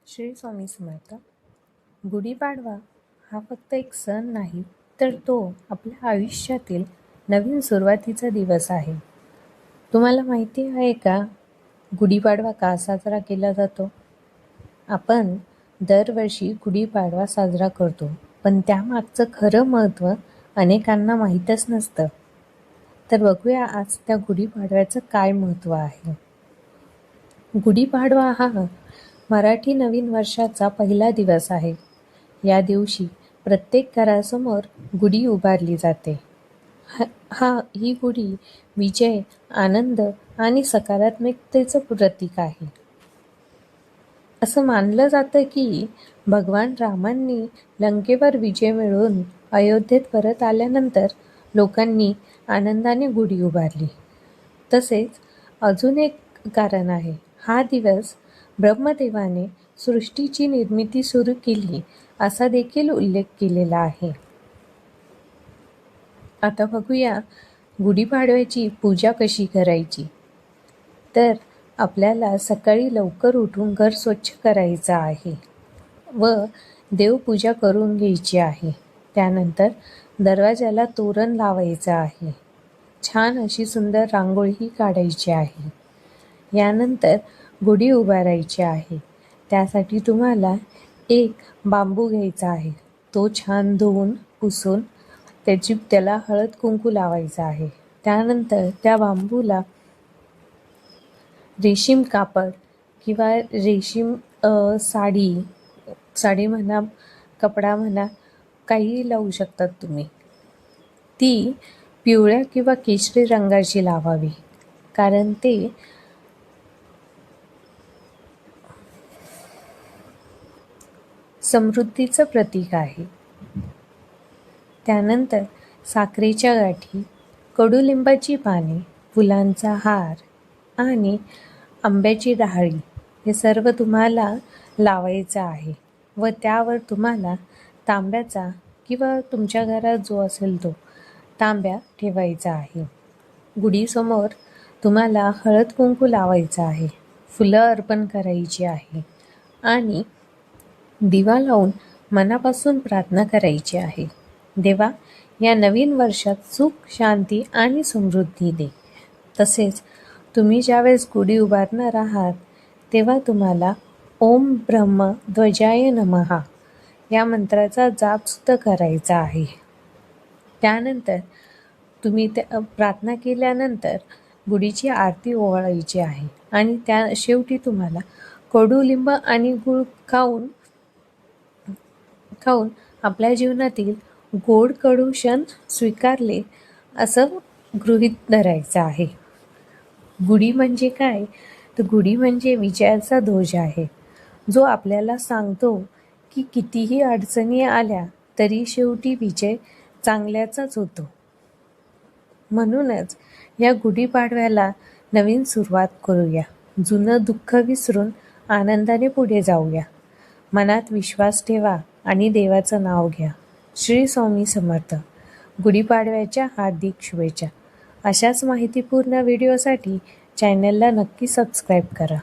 श्री स्वामी समर्थ. गुढीपाडवा हा फक्त एक सण नाही, तर तो आपल्या आयुष्यातील नवीन सुरुवातीचा दिवस आहे. तुम्हाला माहिती आहे का, गुढीपाडवा का साजरा केला जातो? आपण दरवर्षी गुढीपाडवा साजरा करतो, पण त्यामागचं खरं महत्त्व अनेकांना माहीतच नसतं. तर बघूया आज त्या गुढीपाडव्याचं काय महत्त्व आहे. गुढीपाडवा हा मराठी नवीन वर्षाचा पहिला दिवस आहे. या दिवशी प्रत्येक घरासमोर गुढी उभारली जाते. ही गुढी विजय, आनंद आणि सकारात्मकतेचं प्रतीक आहे. असं मानलं जातं की भगवान रामांनी लंकेवर विजय मिळवून अयोध्येत परत आल्यानंतर लोकांनी आनंदाने गुढी उभारली. तसेच अजून एक कारण आहे. हा दिवस ब्रह्मदेवाने सृष्टीची निर्मिती सुरू केली असा देखील उल्लेख केलेला आहे. आता बघूया गुढीपाडव्याची पूजा कशी करायची. तर आपल्याला सकाळी लवकर उठून घर स्वच्छ करायचं आहे व देवपूजा करून घ्यायची आहे. त्यानंतर दरवाजाला तोरण लावायचं आहे. छान अशी सुंदर रांगोळी काढायची आहे. यानंतर गुढी उभारायची आहे. त्यासाठी तुम्हाला एक बांबू घ्यायचा आहे. तो छान धुवून पुसून त्याला हळद कुंकू लावायचं आहे. त्यानंतर त्या बांबूला रेशीम कापड किंवा रेशीम साडी म्हणा, कपडा म्हणा, काहीही लावू शकतात तुम्ही. ती पिवळ्या किंवा केशरी रंगाची लावावी, कारण ते समृद्धीचं प्रतीक आहे. त्यानंतर साखरेच्या गाठी, कडुलिंबाची पाने, फुलांचा हार आणि आंब्याची डहाळी हे सर्व तुम्हाला लावायचं आहे व त्यावर तुम्हाला तांब्याचा किंवा तुमच्या घरात जो असेल तो तांब्या ठेवायचा आहे. गुढीसमोर तुम्हाला हळद कुंकू लावायचं आहे, फुलं अर्पण करायची आहे आणि दिवा लावून मनापासून प्रार्थना करायची आहे. देवा, या नवीन वर्षात सुख, शांती आणि समृद्धी दे. तसेच तुम्ही ज्यावेळेस गुढी उभारणार आहात तेव्हा तुम्हाला ओम ब्रह्म ध्वजाय नमः या मंत्राचा जापसुद्धा करायचा आहे. त्यानंतर तुम्ही प्रार्थना केल्यानंतर गुढीची आरती ओवाळायची आहे आणि त्या शेवटी तुम्हाला कडुलिंब आणि गूळ खाऊन आपल्या जीवनातील गोड कडू क्षण स्वीकारले असं गृहीत धरायचं आहे. गुढी म्हणजे काय? तर गुढी म्हणजे विजयाचा ध्वज आहे, जो आपल्याला सांगतो की कितीही अडचणी आल्या तरी शेवटी विजय चांगल्याचाच होतो. म्हणूनच या गुढीपाडव्याला नवीन सुरुवात करूया. जुनं दुःख विसरून आनंदाने पुढे जाऊया. मनात विश्वास ठेवा आणि देवाचं नाव घ्या. श्री स्वामी समर्थ. गुढीपाडव्याच्या हार्दिक शुभेच्छा. अशाच माहितीपूर्ण व्हिडिओसाठी चॅनलला नक्की सबस्क्राईब करा.